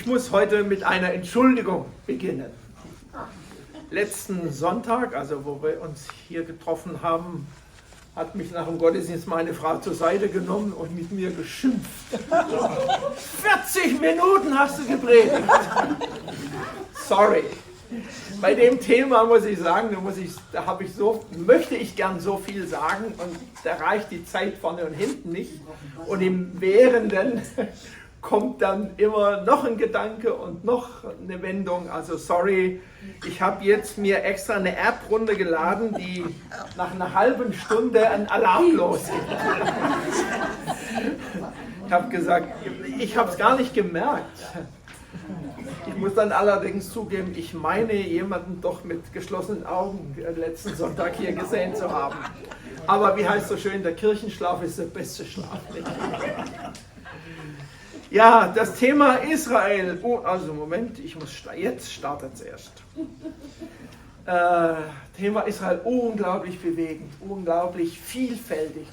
Ich muss heute mit einer Entschuldigung beginnen. Letzten Sonntag, also wo wir uns hier getroffen haben, hat mich nach dem Gottesdienst meine Frau zur Seite genommen und mit mir geschimpft. 40 Minuten hast du gepredigt. Sorry. Bei dem Thema muss ich sagen, möchte ich gern so viel sagen und da reicht die Zeit vorne und hinten nicht. Und im Währenden kommt dann immer noch ein Gedanke und noch eine Wendung. Also sorry, ich habe jetzt mir extra eine App runtergeladen, die nach einer halben Stunde einen Alarm losgeht. Ich habe gesagt, ich habe es gar nicht gemerkt. Ich muss dann allerdings zugeben, ich meine, jemanden doch mit geschlossenen Augen letzten Sonntag hier gesehen zu haben. Aber wie heißt so schön, der Kirchenschlaf ist der beste Schlaf. Ja, das Thema Israel. Oh, also Moment, jetzt startet es erst. Thema Israel, unglaublich bewegend, unglaublich vielfältig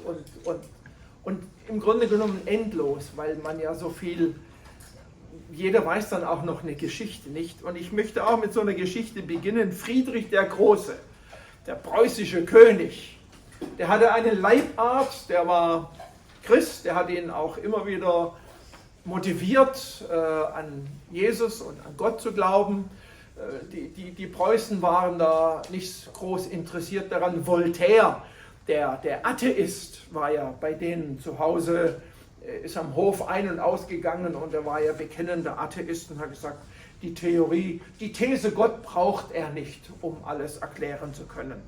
und im Grunde genommen endlos, weil man ja so viel, jeder weiß dann auch noch eine Geschichte, nicht? Und ich möchte auch mit so einer Geschichte beginnen. Friedrich der Große, der preußische König, der hatte einen Leibarzt, der war Christ, der hat ihn auch immer wieder motiviert, an Jesus und an Gott zu glauben. Die Preußen waren da nicht groß interessiert daran. Voltaire, der Atheist, war ja bei denen zu Hause, ist am Hof ein- und ausgegangen und er war ja bekennender Atheist und hat gesagt, die These Gott braucht er nicht, um alles erklären zu können.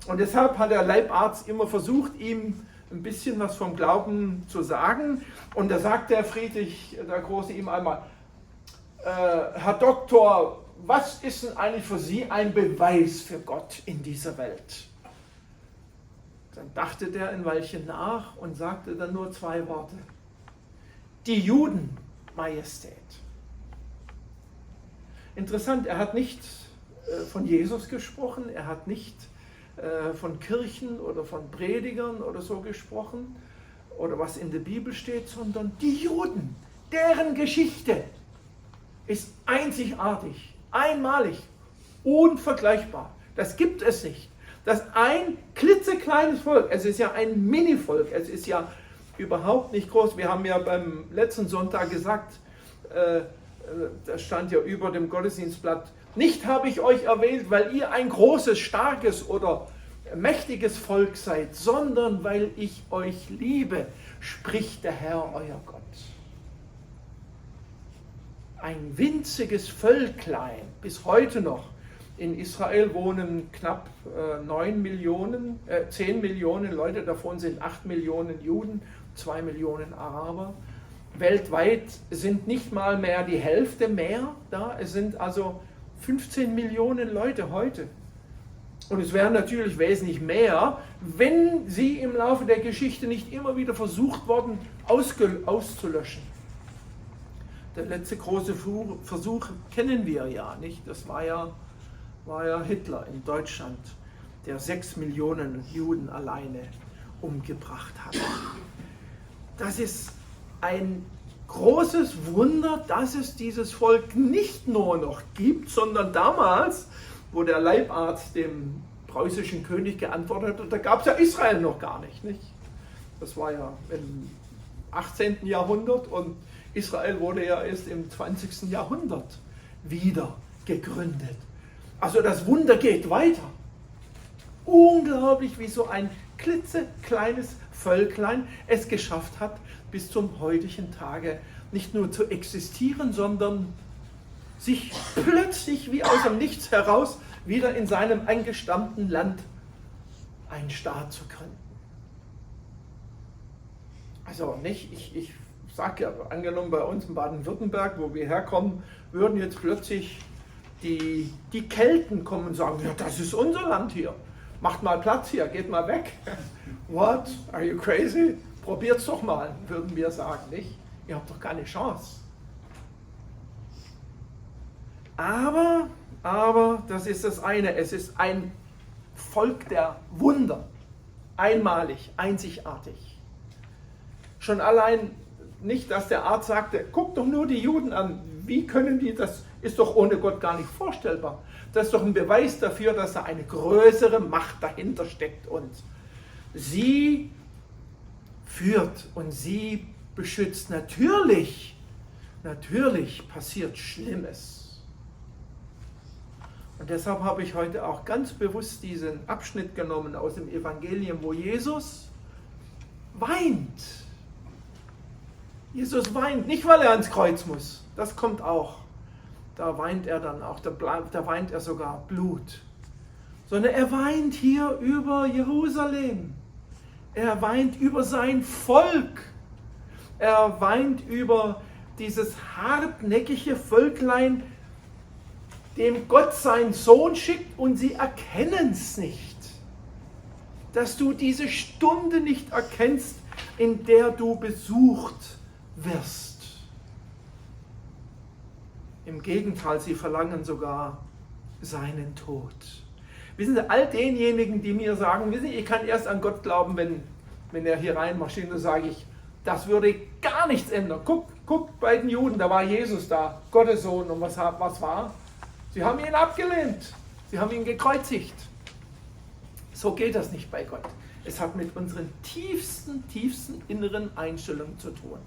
Und deshalb hat der Leibarzt immer versucht, ihm ein bisschen was vom Glauben zu sagen. Und da sagt der Friedrich der Große ihm einmal, Herr Doktor, was ist denn eigentlich für Sie ein Beweis für Gott in dieser Welt? Dann dachte der ein Weilchen nach und sagte dann nur zwei Worte. Die Juden, Majestät. Interessant, er hat nicht von Jesus gesprochen, er hat nicht von Kirchen oder von Predigern oder so gesprochen oder was in der Bibel steht, sondern die Juden, deren Geschichte ist einzigartig, einmalig, unvergleichbar. Das gibt es nicht. Dass ein klitzekleines Volk, es ist ja ein Mini-Volk, es ist ja überhaupt nicht groß. Wir haben ja beim letzten Sonntag gesagt, da stand ja über dem Gottesdienstblatt, nicht habe ich euch erwählt, weil ihr ein großes, starkes oder mächtiges Volk seid, sondern weil ich euch liebe, spricht der Herr, euer Gott. Ein winziges Völklein, bis heute noch. In Israel wohnen knapp 10 Millionen Leute, davon sind 8 Millionen Juden, 2 Millionen Araber. Weltweit sind nicht mal mehr die Hälfte mehr da, es sind also 15 Millionen Leute heute. Und es wären natürlich wesentlich mehr, wenn sie im Laufe der Geschichte nicht immer wieder versucht worden, auszulöschen. Der letzte große Versuch kennen wir ja nicht. Das war ja Hitler in Deutschland, der 6 Millionen Juden alleine umgebracht hat. Das ist ein großes Wunder, dass es dieses Volk nicht nur noch gibt, sondern damals, wo der Leibarzt dem preußischen König geantwortet hat, da gab es ja Israel noch gar nicht. Das war ja im 18. Jahrhundert und Israel wurde ja erst im 20. Jahrhundert wieder gegründet. Also das Wunder geht weiter. Unglaublich, wie so ein klitzekleines Völklein es geschafft hat, bis zum heutigen Tage nicht nur zu existieren, sondern sich plötzlich wie aus dem Nichts heraus wieder in seinem angestammten Land einen Staat zu gründen. Also nicht, ich sage ja, angenommen bei uns in Baden-Württemberg, wo wir herkommen, würden jetzt plötzlich die Kelten kommen und sagen, ja, das ist unser Land hier. Macht mal Platz hier, geht mal weg. What? Are you crazy? Probiert's doch mal, würden wir sagen, nicht? Ihr habt doch keine Chance. Aber das ist das eine, es ist ein Volk der Wunder, einmalig, einzigartig. Schon allein nicht, dass der Arzt sagte, guck doch nur die Juden an, wie können die, das ist doch ohne Gott gar nicht vorstellbar. Das ist doch ein Beweis dafür, dass da eine größere Macht dahinter steckt und sie führt und sie beschützt. Natürlich passiert Schlimmes. Und deshalb habe ich heute auch ganz bewusst diesen Abschnitt genommen aus dem Evangelium, wo Jesus weint. Jesus weint, nicht weil er ans Kreuz muss, das kommt auch. Da weint er dann auch, da weint er sogar Blut. Sondern er weint hier über Jerusalem. Er weint über sein Volk. Er weint über dieses hartnäckige Völklein, dem Gott seinen Sohn schickt und sie erkennen es nicht. Dass du diese Stunde nicht erkennst, in der du besucht wirst. Im Gegenteil, sie verlangen sogar seinen Tod. Wissen Sie, all denjenigen, die mir sagen, wissen Sie, ich kann erst an Gott glauben, wenn er hier reinmarschiert, dann sage ich, das würde gar nichts ändern. Guck bei den Juden, da war Jesus da, Gottes Sohn, und was war? Sie haben ihn abgelehnt, sie haben ihn gekreuzigt. So geht das nicht bei Gott. Es hat mit unseren tiefsten inneren Einstellungen zu tun.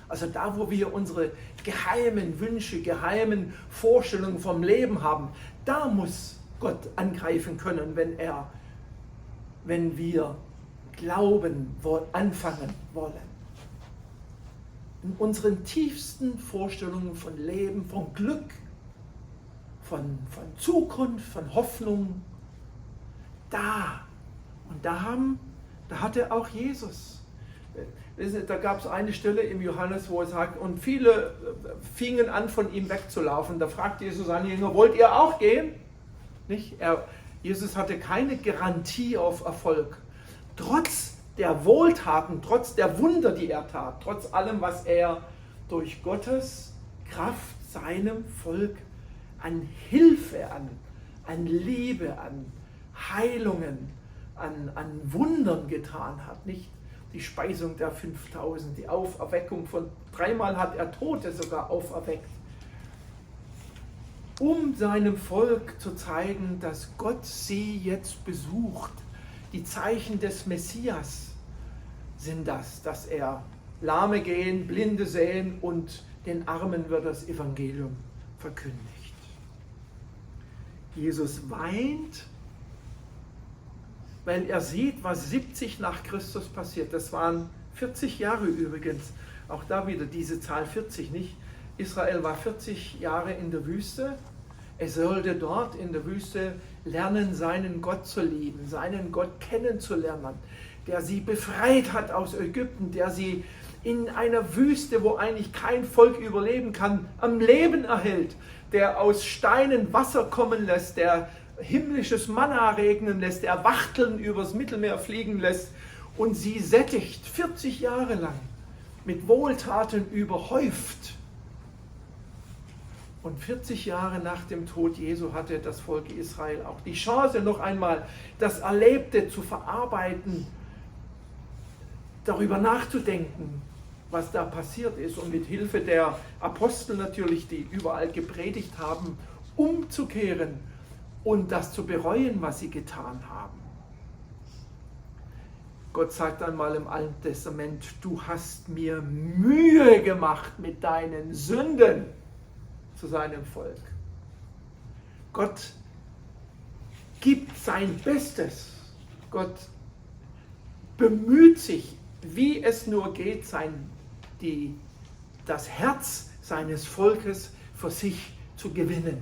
Also da, wo wir unsere geheimen Wünsche, geheimen Vorstellungen vom Leben haben, da muss Gott angreifen können, wenn wir glauben, anfangen wollen. In unseren tiefsten Vorstellungen von Leben, von Glück, von Zukunft, von Hoffnung, da hatte auch Jesus. Da gab es eine Stelle im Johannes, wo er sagt, und viele fingen an, von ihm wegzulaufen. Da fragt Jesus seine Jünger, wollt ihr auch gehen? Nicht? Jesus hatte keine Garantie auf Erfolg. Trotz der Wohltaten, trotz der Wunder, die er tat, trotz allem, was er durch Gottes Kraft seinem Volk an Hilfe, an Liebe, an Heilungen, an Wundern getan hat. Nicht die Speisung der 5000, die Auferweckung von 3-mal hat er Tote sogar auferweckt, um seinem Volk zu zeigen, dass Gott sie jetzt besucht. Die Zeichen des Messias sind das, dass er Lahme gehen, Blinde sehen und den Armen wird das Evangelium verkündigt. Jesus weint, weil er sieht, was 70 nach Christus passiert. Das waren 40 Jahre übrigens. Auch da wieder diese Zahl 40, nicht? Israel war 40 Jahre in der Wüste. Er sollte dort in der Wüste lernen, seinen Gott zu lieben, seinen Gott kennenzulernen, der sie befreit hat aus Ägypten, der sie in einer Wüste, wo eigentlich kein Volk überleben kann, am Leben erhält, der aus Steinen Wasser kommen lässt, der himmlisches Manna regnen lässt, der Wachteln übers Mittelmeer fliegen lässt und sie sättigt, 40 Jahre lang, mit Wohltaten überhäuft. Und 40 Jahre nach dem Tod Jesu hatte das Volk Israel auch die Chance, noch einmal das Erlebte zu verarbeiten, darüber nachzudenken, was da passiert ist und mit Hilfe der Apostel natürlich, die überall gepredigt haben, umzukehren und das zu bereuen, was sie getan haben. Gott sagt einmal im Alten Testament, du hast mir Mühe gemacht mit deinen Sünden, zu seinem Volk. Gott gibt sein Bestes. Gott bemüht sich, wie es nur geht, das Herz seines Volkes für sich zu gewinnen.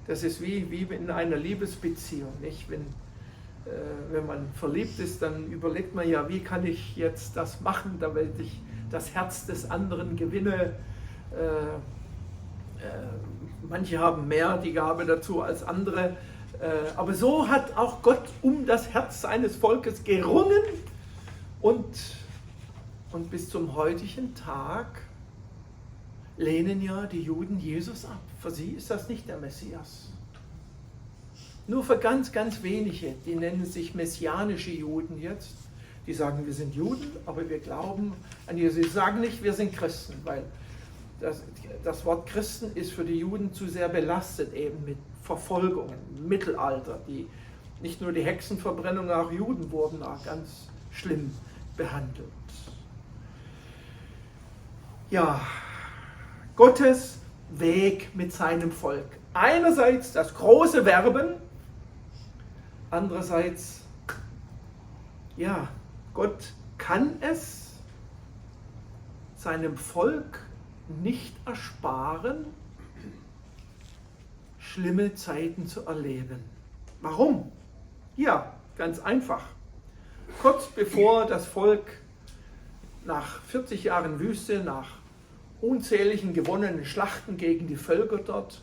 Das ist wie in einer Liebesbeziehung. Nicht? Wenn man verliebt ist, dann überlegt man ja, wie kann ich jetzt das machen, damit ich das Herz des anderen gewinne. Manche haben mehr die Gabe dazu als andere, aber so hat auch Gott um das Herz seines Volkes gerungen und bis zum heutigen Tag lehnen ja die Juden Jesus ab. Für sie ist das nicht der Messias. Nur für ganz wenige, die nennen sich messianische Juden jetzt, die sagen, wir sind Juden, aber wir glauben an Jesus. Sie sagen nicht, wir sind Christen, weil das Wort Christen ist für die Juden zu sehr belastet, eben mit Verfolgungen im Mittelalter. Nicht nur die Hexenverbrennung, auch Juden wurden auch ganz schlimm behandelt. Ja, Gottes Weg mit seinem Volk. Einerseits das große Werben, andererseits, ja, Gott kann es seinem Volk nicht ersparen, schlimme Zeiten zu erleben. Warum? Ja, ganz einfach. Kurz bevor das Volk nach 40 Jahren Wüste, nach unzähligen gewonnenen Schlachten gegen die Völker dort,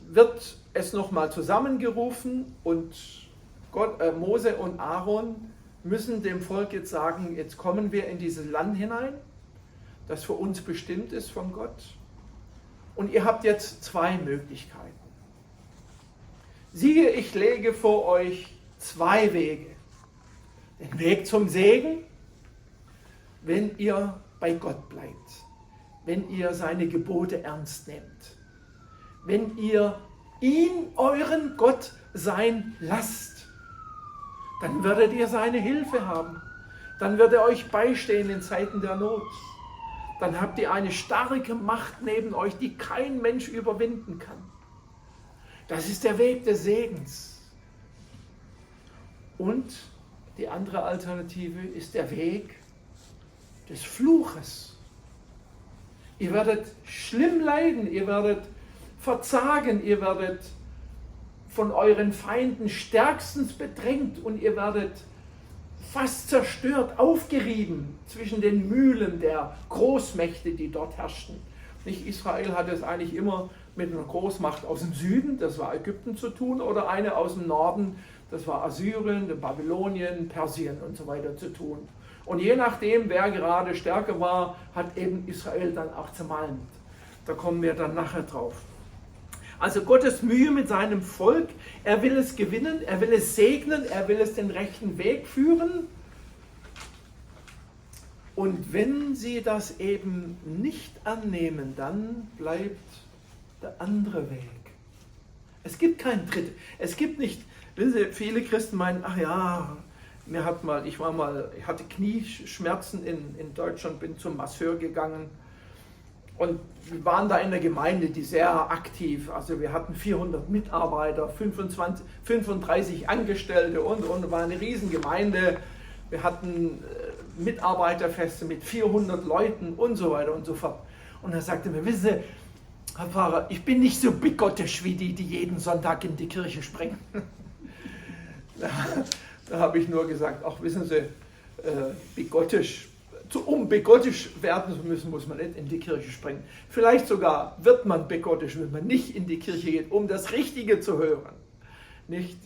wird es nochmal zusammengerufen und Mose und Aaron müssen dem Volk jetzt sagen, jetzt kommen wir in dieses Land hinein, das für uns bestimmt ist von Gott. Und ihr habt jetzt zwei Möglichkeiten. Siehe, ich lege vor euch zwei Wege. Den Weg zum Segen, wenn ihr bei Gott bleibt, wenn ihr seine Gebote ernst nehmt, wenn ihr ihn, euren Gott, sein lasst, dann werdet ihr seine Hilfe haben. Dann wird er euch beistehen in Zeiten der Not. Dann habt ihr eine starke Macht neben euch, die kein Mensch überwinden kann. Das ist der Weg des Segens. Und die andere Alternative ist der Weg des Fluches. Ihr werdet schlimm leiden, ihr werdet verzagen, ihr werdet von euren Feinden stärkstens bedrängt und ihr werdet fast zerstört, aufgerieben zwischen den Mühlen der Großmächte, die dort herrschten. Nicht Israel hatte es eigentlich immer mit einer Großmacht aus dem Süden, das war Ägypten, zu tun, oder eine aus dem Norden, das war Assyrien, Babylonien, Persien und so weiter zu tun. Und je nachdem, wer gerade stärker war, hat eben Israel dann auch zermalmt. Da kommen wir dann nachher drauf. Also Gottes Mühe mit seinem Volk, er will es gewinnen, er will es segnen, er will es den rechten Weg führen. Und wenn sie das eben nicht annehmen, dann bleibt der andere Weg. Es gibt keinen dritten. Es gibt nicht, wissen Sie, viele Christen meinen, ach ja, ich hatte Knieschmerzen in Deutschland, bin zum Masseur gegangen. Und wir waren da in der Gemeinde, die sehr aktiv, also wir hatten 400 Mitarbeiter, 35 Angestellte und war eine Riesengemeinde. Wir hatten Mitarbeiterfeste mit 400 Leuten und so weiter und so fort. Und er sagte mir, wissen Sie, Herr Pfarrer, ich bin nicht so bigottisch wie die jeden Sonntag in die Kirche springen. Da habe ich nur gesagt, ach wissen Sie, bigottisch. Um bigottisch werden zu müssen, muss man nicht in die Kirche springen. Vielleicht sogar wird man bigottisch, wenn man nicht in die Kirche geht, um das Richtige zu hören. Nicht?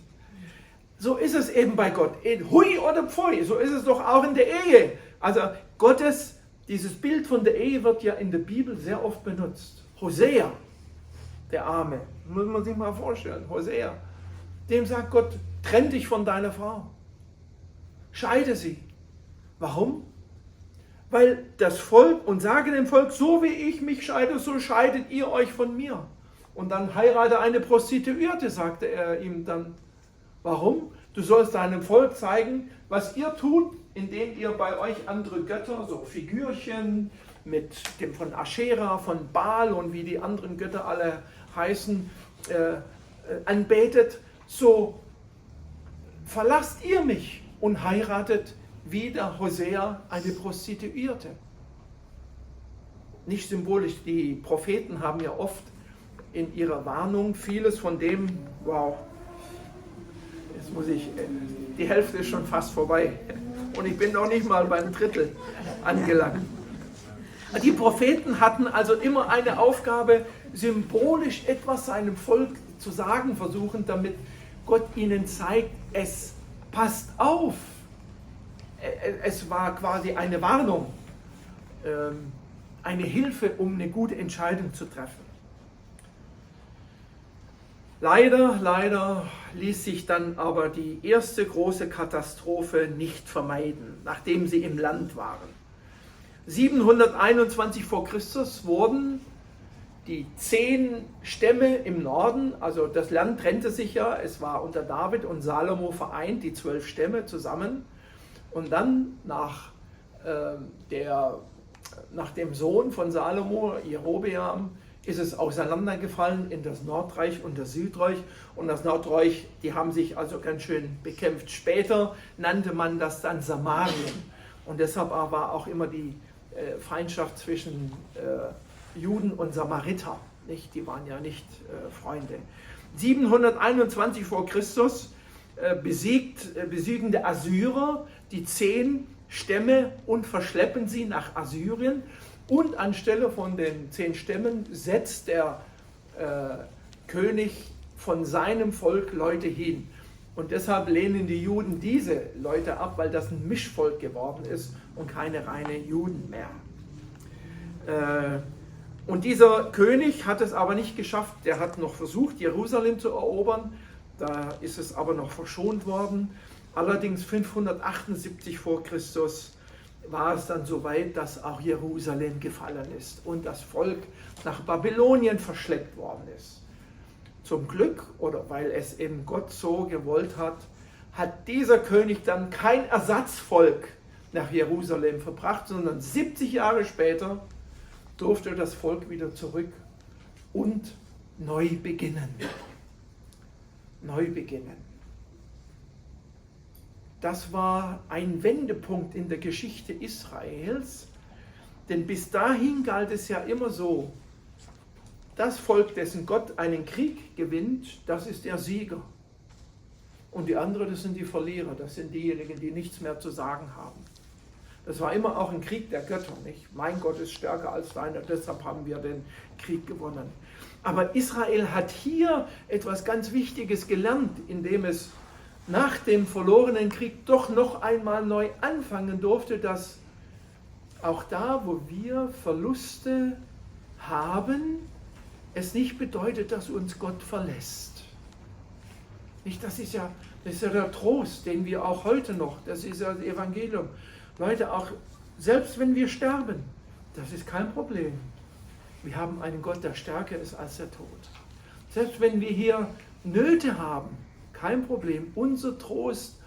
So ist es eben bei Gott. Hui oder Pfui, so ist es doch auch in der Ehe. Also dieses Bild von der Ehe wird ja in der Bibel sehr oft benutzt. Hosea, der Arme, muss man sich mal vorstellen, Hosea, dem sagt Gott, trenn dich von deiner Frau, scheide sie. Warum? Weil das Volk, und sage dem Volk, so wie ich mich scheide, so scheidet ihr euch von mir. Und dann heirate eine Prostituierte, sagte er ihm dann. Warum? Du sollst deinem Volk zeigen, was ihr tut, indem ihr bei euch andere Götter, so Figürchen mit dem von Aschera, von Baal und wie die anderen Götter alle heißen, anbetet. So verlasst ihr mich und heiratet wie der Hosea eine Prostituierte. Nicht symbolisch, die Propheten haben ja oft in ihrer Warnung vieles von dem, wow, jetzt die Hälfte ist schon fast vorbei und ich bin noch nicht mal beim Drittel angelangt. Die Propheten hatten also immer eine Aufgabe, symbolisch etwas seinem Volk zu sagen versuchen, damit Gott ihnen zeigt, es passt auf. Es war quasi eine Warnung, eine Hilfe, um eine gute Entscheidung zu treffen. Leider ließ sich dann aber die erste große Katastrophe nicht vermeiden, nachdem sie im Land waren. 721 vor Christus wurden die 10 Stämme im Norden, also das Land trennte sich ja, es war unter David und Salomo vereint, die 12 Stämme zusammen. Und dann nach dem Sohn von Salomo, Jerobeam, ist es auseinandergefallen in das Nordreich und das Südreich. Und das Nordreich, die haben sich also ganz schön bekämpft. Später nannte man das dann Samarien. Und deshalb war auch immer die Feindschaft zwischen Juden und Samariter. Nicht? Die waren ja nicht Freunde. 721 vor Christus besiegen die Assyrer die 10 Stämme und verschleppen sie nach Assyrien. Und anstelle von den 10 Stämmen setzt der König von seinem Volk Leute hin. Und deshalb lehnen die Juden diese Leute ab, weil das ein Mischvolk geworden ist und keine reine Juden mehr. Und dieser König hat es aber nicht geschafft. Der hat noch versucht, Jerusalem zu erobern. Da ist es aber noch verschont worden. Allerdings 578 vor Christus war es dann so weit, dass auch Jerusalem gefallen ist und das Volk nach Babylonien verschleppt worden ist. Zum Glück, oder weil es eben Gott so gewollt hat, hat dieser König dann kein Ersatzvolk nach Jerusalem verbracht, sondern 70 Jahre später durfte das Volk wieder zurück und neu beginnen. Neu beginnen. Das war ein Wendepunkt in der Geschichte Israels, denn bis dahin galt es ja immer so, das Volk, dessen Gott einen Krieg gewinnt, das ist der Sieger. Und die anderen, das sind die Verlierer, das sind diejenigen, die nichts mehr zu sagen haben. Das war immer auch ein Krieg der Götter, nicht? Mein Gott ist stärker als deiner, deshalb haben wir den Krieg gewonnen. Aber Israel hat hier etwas ganz Wichtiges gelernt, indem es nach dem verlorenen Krieg doch noch einmal neu anfangen durfte, dass auch da, wo wir Verluste haben, es nicht bedeutet, dass uns Gott verlässt. Nicht, das ist ja der Trost, den wir auch heute noch, das ist ja das Evangelium. Leute, auch selbst wenn wir sterben, das ist kein Problem. Wir haben einen Gott, der stärker ist als der Tod. Selbst wenn wir hier Nöte haben, kein Problem. Unser Trost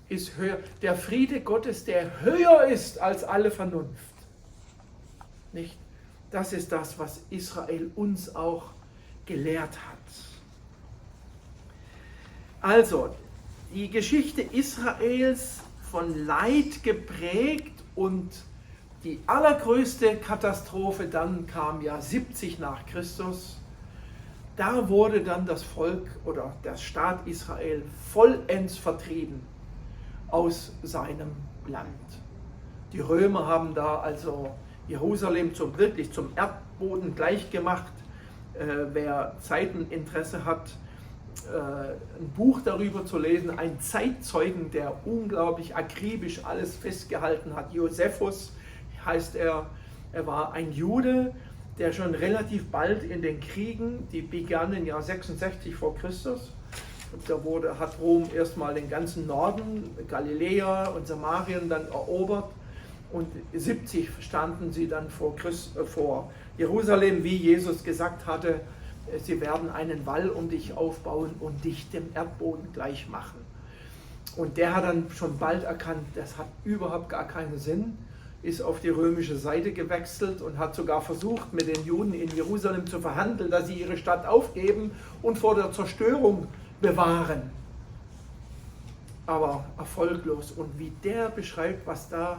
ist höher. Der Friede Gottes, der höher ist als alle Vernunft. Nicht? Das ist das, was Israel uns auch gelehrt hat. Also, die Geschichte Israels von Leid geprägt und die allergrößte Katastrophe dann kam ja 70 nach Christus. Da wurde dann das Volk oder der Staat Israel vollends vertrieben aus seinem Land. Die Römer haben da also Jerusalem wirklich zum Erdboden gleichgemacht. Wer Zeiteninteresse hat, ein Buch darüber zu lesen, ein Zeitzeugen, der unglaublich akribisch alles festgehalten hat. Josephus heißt er, er war ein Jude, der schon relativ bald in den Kriegen, die begannen ja 66 vor Christus, und da hat Rom erstmal den ganzen Norden, Galiläa und Samarien dann erobert, und 70 standen sie dann vor Jerusalem, wie Jesus gesagt hatte, sie werden einen Wall um dich aufbauen und dich dem Erdboden gleich machen. Und der hat dann schon bald erkannt, das hat überhaupt gar keinen Sinn, ist auf die römische Seite gewechselt und hat sogar versucht, mit den Juden in Jerusalem zu verhandeln, dass sie ihre Stadt aufgeben und vor der Zerstörung bewahren. Aber erfolglos. Und wie der beschreibt, was da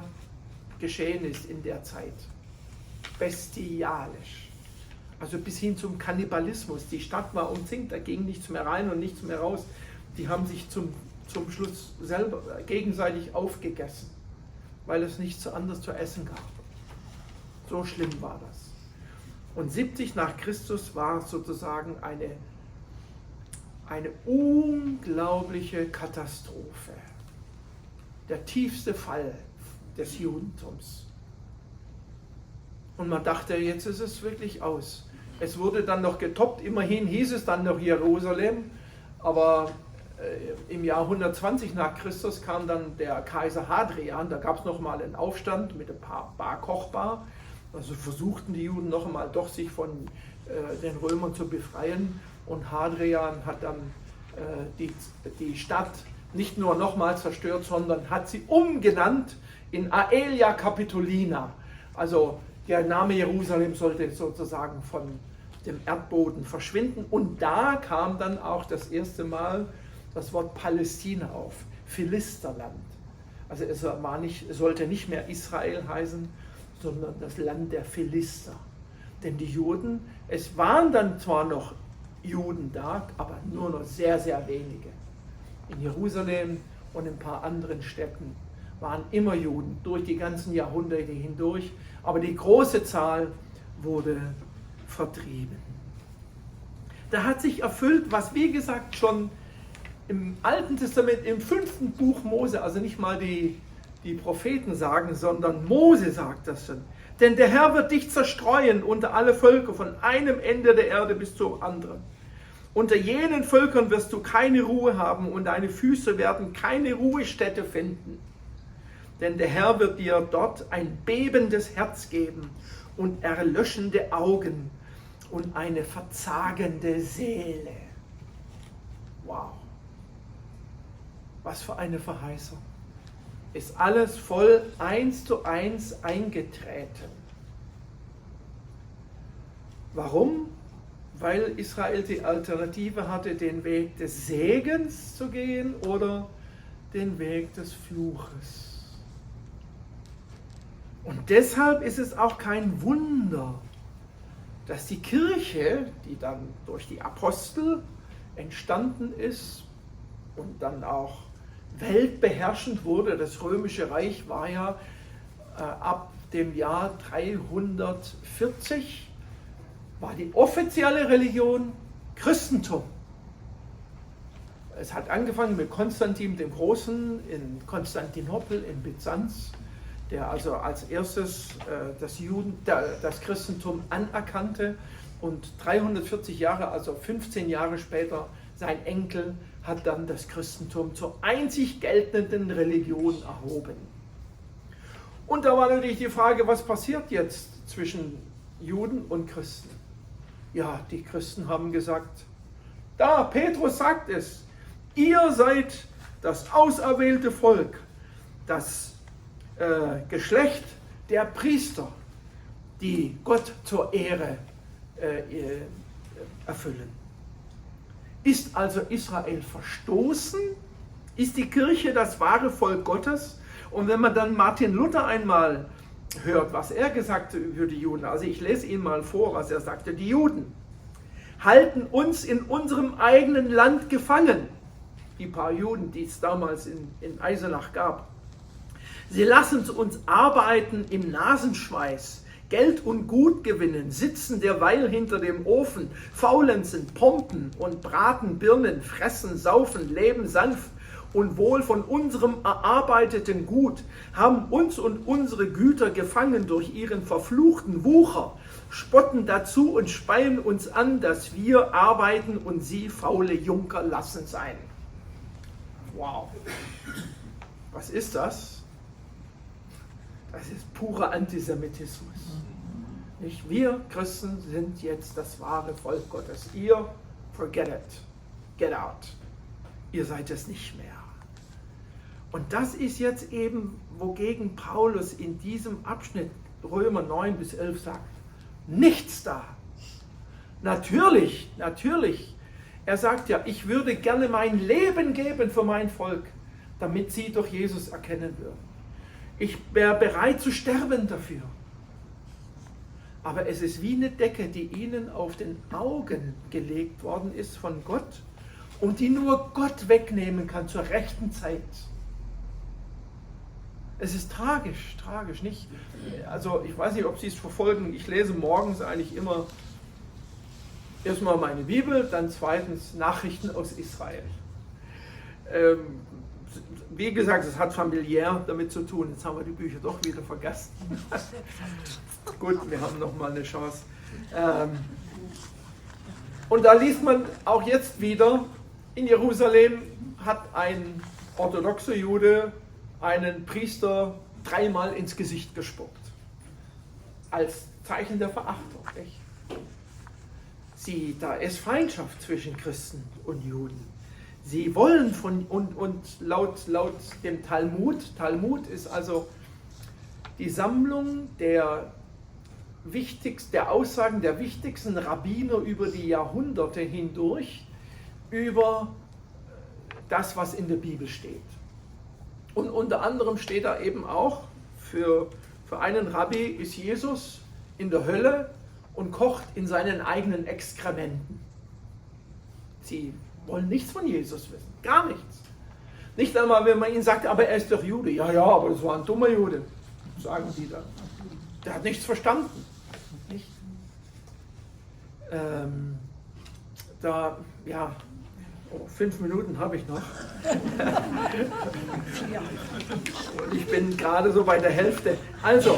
geschehen ist in der Zeit. Bestialisch. Also bis hin zum Kannibalismus. Die Stadt war umzingt, da ging nichts mehr rein und nichts mehr raus. Die haben sich zum Schluss selber gegenseitig aufgegessen, weil es nichts anderes zu essen gab. So schlimm war das. Und 70 nach Christus war sozusagen eine unglaubliche Katastrophe. Der tiefste Fall des Judentums. Und man dachte, jetzt ist es wirklich aus. Es wurde dann noch getoppt, immerhin hieß es dann noch Jerusalem, aber im Jahr 120 nach Christus kam dann der Kaiser Hadrian, da gab es nochmal einen Aufstand mit ein paar Bar Kochba. Also versuchten die Juden noch einmal doch sich von den Römern zu befreien, und Hadrian hat dann die Stadt nicht nur nochmal zerstört, sondern hat sie umgenannt in Aelia Capitolina. Also der Name Jerusalem sollte sozusagen von dem Erdboden verschwinden, und da kam dann auch das erste Mal das Wort Palästina auf, Philisterland. Also es sollte nicht mehr Israel heißen, sondern das Land der Philister. Denn die Juden, es waren dann zwar noch Juden da, aber nur noch sehr, sehr wenige. In Jerusalem und in ein paar anderen Städten waren immer Juden, durch die ganzen Jahrhunderte hindurch, aber die große Zahl wurde vertrieben. Da hat sich erfüllt, was wie gesagt schon im Alten Testament, im 5. Buch Mose, also nicht mal die Propheten sagen, sondern Mose sagt das schon. Denn der Herr wird dich zerstreuen unter alle Völker, von einem Ende der Erde bis zum anderen. Unter jenen Völkern wirst du keine Ruhe haben, und deine Füße werden keine Ruhestätte finden. Denn der Herr wird dir dort ein bebendes Herz geben und erlöschende Augen und eine verzagende Seele. Wow. Was für eine Verheißung. Ist alles voll 1:1 eingetreten. Warum? Weil Israel die Alternative hatte, den Weg des Segens zu gehen oder den Weg des Fluches. Und deshalb ist es auch kein Wunder, dass die Kirche, die dann durch die Apostel entstanden ist und dann auch weltbeherrschend wurde, das Römische Reich war ja ab dem Jahr 340, war die offizielle Religion Christentum. Es hat angefangen mit Konstantin dem Großen in Konstantinopel in Byzanz, der also als erstes das Christentum anerkannte, und 340 Jahre, also 15 Jahre später, sein Enkel hat dann das Christentum zur einzig geltenden Religion erhoben. Und da war natürlich die Frage, was passiert jetzt zwischen Juden und Christen? Ja, die Christen haben gesagt, da, Petrus sagt es, ihr seid das auserwählte Volk, das Geschlecht der Priester, die Gott zur Ehre erfüllen. Ist also Israel verstoßen? Ist die Kirche das wahre Volk Gottes? Und wenn man dann Martin Luther einmal hört, was er gesagt hat über die Juden, also ich lese Ihnen mal vor, was er sagte: Die Juden halten uns in unserem eigenen Land gefangen. Die paar Juden, die es damals in Eisenach gab. Sie lassen uns arbeiten im Nasenschweiß, Geld und Gut gewinnen, sitzen derweil hinter dem Ofen, faulenzen, pompen und braten Birnen, fressen, saufen, leben sanft und wohl von unserem erarbeiteten Gut, haben uns und unsere Güter gefangen durch ihren verfluchten Wucher, spotten dazu und speien uns an, dass wir arbeiten und sie faule Junker lassen sein. Wow. Was ist das? Das ist purer Antisemitismus. Nicht? Wir Christen sind jetzt das wahre Volk Gottes. Ihr, forget it, get out. Ihr seid es nicht mehr. Und das ist jetzt eben, wogegen Paulus in diesem Abschnitt Römer 9 bis 11 sagt, nichts da. Natürlich, er sagt ja, ich würde gerne mein Leben geben für mein Volk, damit sie durch Jesus erkennen würden. Ich wäre bereit zu sterben dafür. Aber es ist wie eine Decke, die ihnen auf den Augen gelegt worden ist von Gott und die nur Gott wegnehmen kann zur rechten Zeit. Es ist tragisch, nicht? Also ich weiß nicht, ob Sie es verfolgen. Ich lese morgens eigentlich immer erstmal meine Bibel, dann zweitens Nachrichten aus Israel. Wie gesagt, es hat familiär damit zu tun. Jetzt haben wir die Bücher doch wieder vergessen. Gut, wir haben noch mal eine Chance. Und da liest man auch jetzt wieder, In Jerusalem hat ein orthodoxer Jude einen Priester 3-mal ins Gesicht gespuckt. Als Zeichen der Verachtung. Nicht? Da ist Feindschaft zwischen Christen und Juden. Sie wollen und laut dem Talmud ist also die Sammlung der Aussagen der wichtigsten Rabbiner über die Jahrhunderte hindurch, über das, was in der Bibel steht. Und unter anderem steht da eben auch, für einen Rabbi ist Jesus in der Hölle und kocht in seinen eigenen Exkrementen. Sie wollen nichts von Jesus wissen, gar nichts. Nicht einmal, wenn man ihnen sagt, aber er ist doch Jude. Ja, aber das war ein dummer Jude, sagen die dann. Der hat nichts verstanden. Nicht? 5 Minuten habe ich noch. Und ich bin gerade so bei der Hälfte. Also,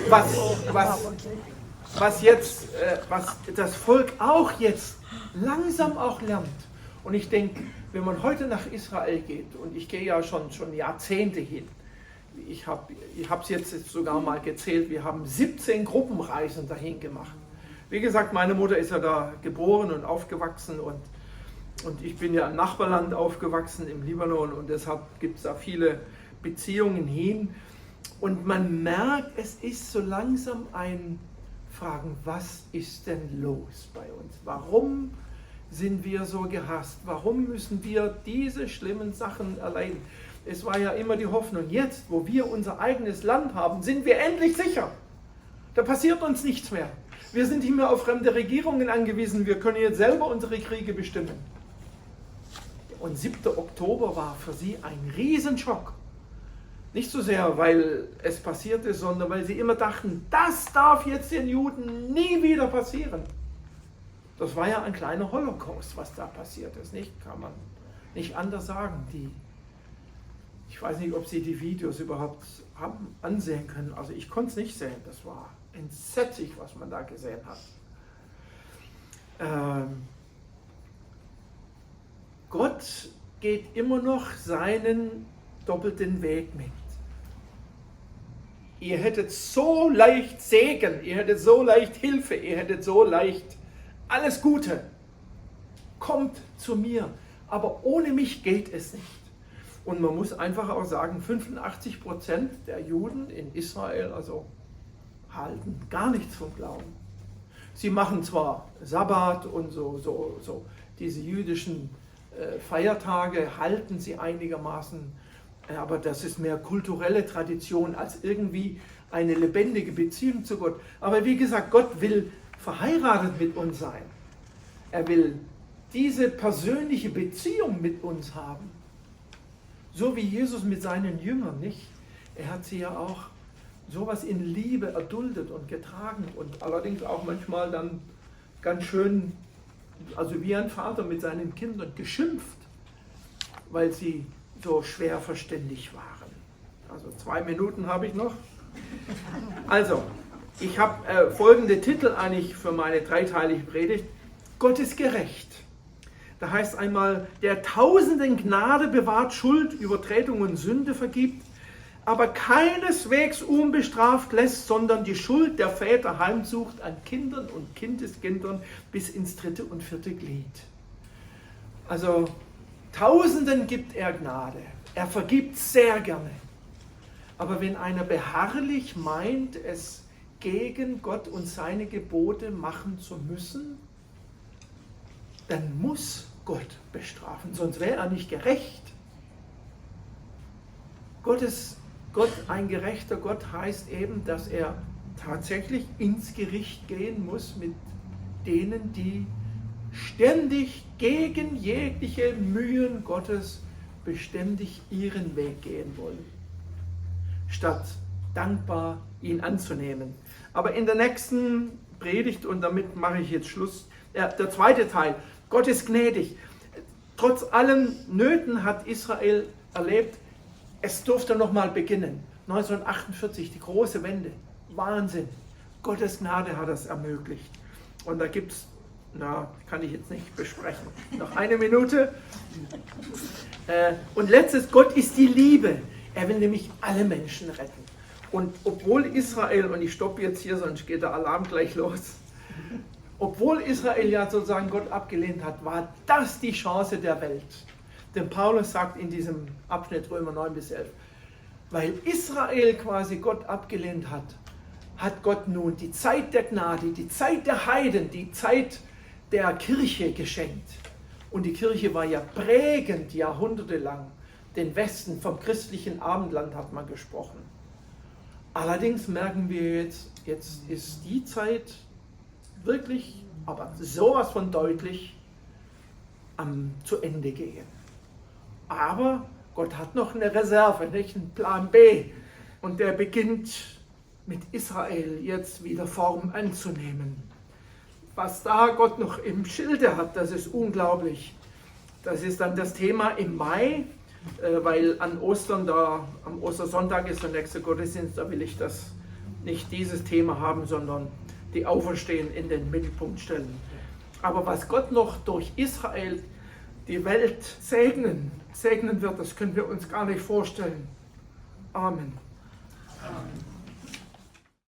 was das Volk auch jetzt langsam auch lernt. Und ich denke, wenn man heute nach Israel geht, und ich gehe ja schon Jahrzehnte hin, ich habe es jetzt sogar mal gezählt, wir haben 17 Gruppenreisen dahin gemacht. Wie gesagt, meine Mutter ist ja da geboren und aufgewachsen und ich bin ja im Nachbarland aufgewachsen, im Libanon, und deshalb gibt es da viele Beziehungen hin. Und man merkt, es ist so langsam ein Fragen, was ist denn los bei uns? Warum sind wir so gehasst? Warum müssen wir diese schlimmen Sachen erleiden? Es war ja immer die Hoffnung, jetzt, wo wir unser eigenes Land haben, sind wir endlich sicher. Da passiert uns nichts mehr. Wir sind nicht mehr auf fremde Regierungen angewiesen, wir können jetzt selber unsere Kriege bestimmen. Und 7. Oktober war für sie ein Riesenschock. Nicht so sehr, weil es passiert ist, sondern weil sie immer dachten, das darf jetzt den Juden nie wieder passieren. Das war ja ein kleiner Holocaust, was da passiert ist, nicht? Kann man nicht anders sagen. Ich weiß nicht, ob Sie die Videos überhaupt haben ansehen können. Also ich konnte es nicht sehen. Das war entsetzlich, was man da gesehen hat. Gott geht immer noch seinen doppelten Weg mit. Ihr hättet so leicht Segen, ihr hättet so leicht Hilfe, ihr hättet so leicht alles Gute. Kommt zu mir, aber ohne mich geht es nicht. Und man muss einfach auch sagen, 85% der Juden in Israel halten gar nichts vom Glauben. Sie machen zwar Sabbat und so diese jüdischen Feiertage halten sie einigermaßen, aber das ist mehr kulturelle Tradition als irgendwie eine lebendige Beziehung zu Gott. Aber wie gesagt, Gott will verheiratet mit uns sein. Er will diese persönliche Beziehung mit uns haben. So wie Jesus mit seinen Jüngern, nicht? Er hat sie ja auch sowas in Liebe erduldet und getragen und allerdings auch manchmal dann ganz schön, also wie ein Vater mit seinen Kindern geschimpft, weil sie so schwer verständig waren. Also 2 Minuten habe ich noch. Also, ich habe folgende Titel eigentlich für meine 3-teilige Predigt. Gott ist gerecht. Da heißt einmal, der Tausenden Gnade bewahrt, Schuld, Übertretung und Sünde vergibt, aber keineswegs unbestraft lässt, sondern die Schuld der Väter heimsucht an Kindern und Kindeskindern bis ins 3. und 4. Glied. Also Tausenden gibt er Gnade. Er vergibt sehr gerne. Aber wenn einer beharrlich meint, es gegen Gott und seine Gebote machen zu müssen, dann muss Gott bestrafen, sonst wäre er nicht gerecht. Ein gerechter Gott heißt eben, dass er tatsächlich ins Gericht gehen muss mit denen, die ständig gegen jegliche Mühen Gottes beständig ihren Weg gehen wollen, statt dankbar ihn anzunehmen. Aber in der nächsten Predigt, und damit mache ich jetzt Schluss, der zweite Teil, Gott ist gnädig. Trotz allen Nöten hat Israel erlebt, es durfte nochmal beginnen. 1948, die große Wende. Wahnsinn. Gottes Gnade hat das ermöglicht. Und da gibt es, kann ich jetzt nicht besprechen. Noch 1 Minute. Und letztes, Gott ist die Liebe. Er will nämlich alle Menschen retten. Und obwohl Israel, und ich stoppe jetzt hier, sonst geht der Alarm gleich los, obwohl Israel ja sozusagen Gott abgelehnt hat, war das die Chance der Welt. Denn Paulus sagt in diesem Abschnitt Römer 9 bis 11, weil Israel quasi Gott abgelehnt hat, hat Gott nun die Zeit der Gnade, die Zeit der Heiden, die Zeit der Kirche geschenkt. Und die Kirche war ja prägend jahrhundertelang. Den Westen vom christlichen Abendland hat man gesprochen. Allerdings merken wir jetzt ist die Zeit wirklich, aber sowas von deutlich am zu Ende gehen. Aber Gott hat noch eine Reserve, nicht einen Plan B. Und der beginnt mit Israel jetzt wieder Form anzunehmen. Was da Gott noch im Schilde hat, das ist unglaublich. Das ist dann das Thema im Mai, weil an Ostern, am Ostersonntag ist der nächste Gottesdienst, da will ich das nicht dieses Thema haben, sondern die Auferstehen in den Mittelpunkt stellen. Aber was Gott noch durch Israel die Welt segnen wird, das können wir uns gar nicht vorstellen. Amen. Amen.